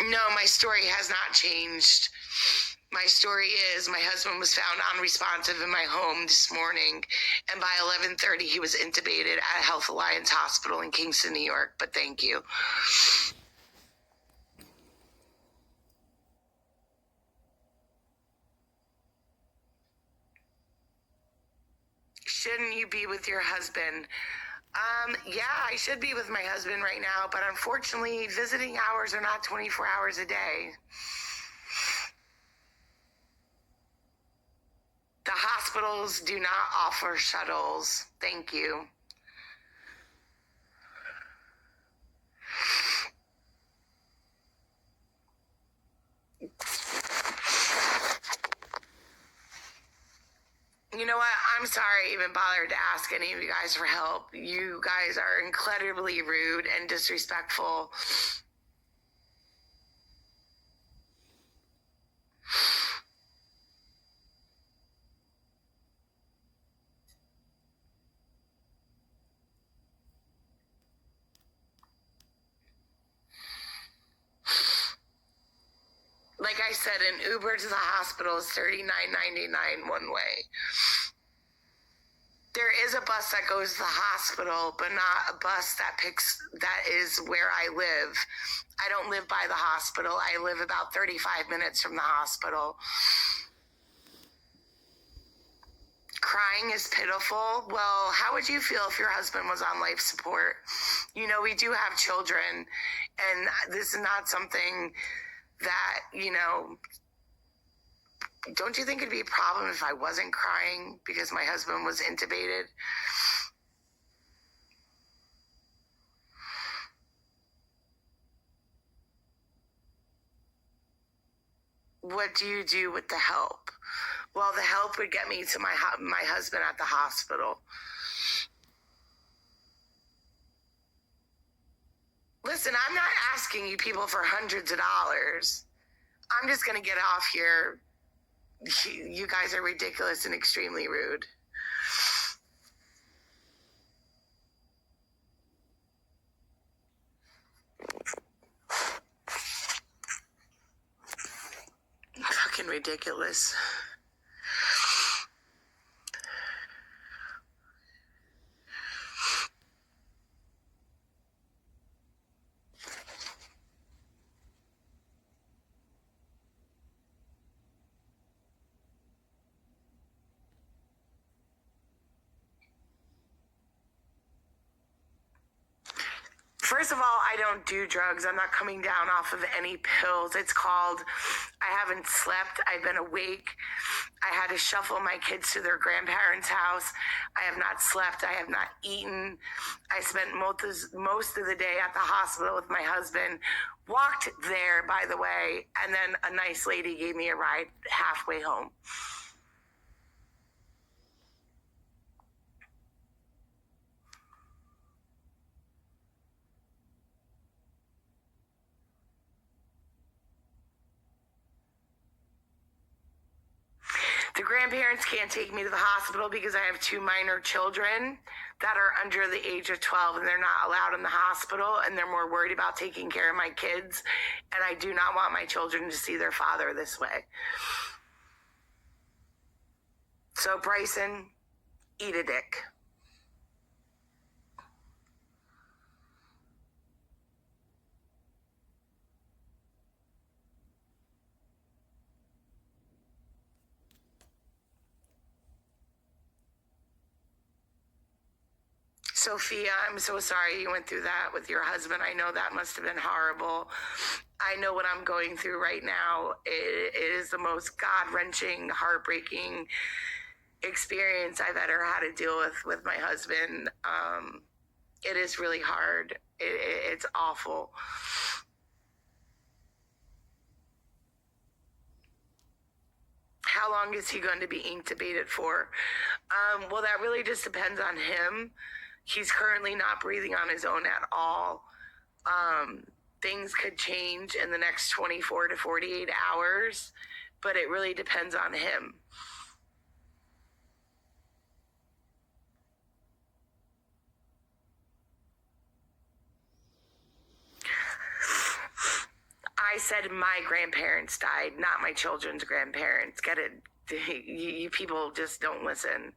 No, my story has not changed. My story is my husband was found unresponsive in my home this morning, and by 11:30 he was intubated at Health Alliance Hospital in Kingston, New York. But thank you. Shouldn't you be with your husband? Yeah, I should be with my husband right now, but unfortunately, visiting hours are not 24 hours a day. The hospitals do not offer shuttles. Thank you. You know what? I'm sorry I even bothered to ask any of you guys for help. You guys are incredibly rude and disrespectful. Like I said, an Uber to the hospital is $39.99 one way. There is a bus that goes to the hospital, but not a bus that is where I live. I don't live by the hospital. I live about 35 minutes from the hospital. Crying is pitiful. Well, how would you feel if your husband was on life support? You know, we do have children, and this is not something that, don't you think it'd be a problem if I wasn't crying because my husband was intubated? What do you do with the help? Well, the help would get me to my husband at the hospital. Listen, I'm not asking you people for hundreds of dollars. I'm just going to get off here. You guys are ridiculous and extremely rude. Fucking ridiculous. First of all, I don't do drugs. I'm not coming down off of any pills. It's called, I haven't slept. I've been awake. I had to shuffle my kids to their grandparents' house. I have not slept. I have not eaten. I spent most of the day at the hospital with my husband. Walked there, by the way, and then a nice lady gave me a ride halfway home. The grandparents can't take me to the hospital because I have two minor children that are under the age of 12 and they're not allowed in the hospital, and they're more worried about taking care of my kids, and I do not want my children to see their father this way. So Bryson, eat a dick. Sophia, I'm so sorry you went through that with your husband. I know that must have been horrible. I know what I'm going through right now. It is the most God-wrenching, heartbreaking experience I've ever had to deal with my husband. It is really hard. It's awful. How long is he going to be intubated for? Well, that really just depends on him. He's currently not breathing on his own at all. Things could change in the next 24 to 48 hours, but it really depends on him. I I said my grandparents died, not my children's grandparents. Get it? You people just don't listen.